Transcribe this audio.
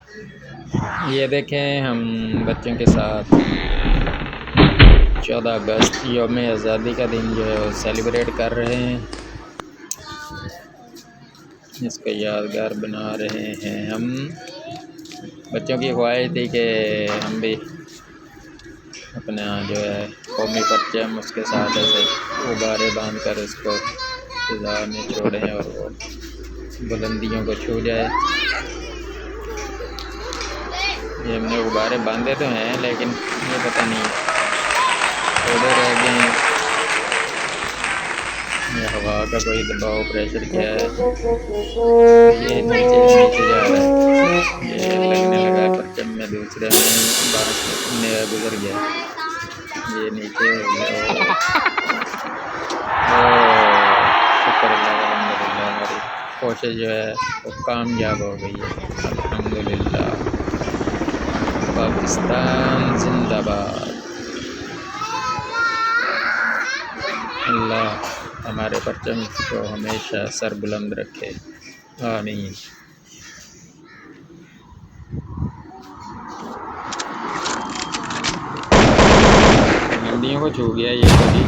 ये देखें हम बच्चों के साथ 14 अगस्त यौम आज़ादी का दिन जो है वो सेलिब्रेट कर रहे हैं। इसको यादगार बना रहे हैं हम। बच्चों की ख्वाहिश थी कि हम भी अपना जो है कौमी परचम उसके साथ ऐसे गुब्बारे बांध कर उसको फिजा में छोड़ें और वो बुलंदियों को छू जाए। ये हमने गुब्बारे बांधे तो हैं लेकिन ये पता नहीं थोड़े रह गए हैं। ये हवा का कोई दबाव प्रेशर क्या है, ये नीचे नीचे जा रहा है। ये लगने लगा है परचम में, दूसरे में बांस में गुजर गया, ये नीचे हो गया। शुक्र अल्लाह, अल्हम्दुलिल्लाह हमारी कोशिश जो है वो कामयाब हो गई है। अल्हम्दुलिल्लाह। पाकिस्तान जिंदाबाद। अल्लाह हमारे परचम को हमेशा सर बुलंद रखे, आमीन। बुलंदियों को छू गया ये कभी।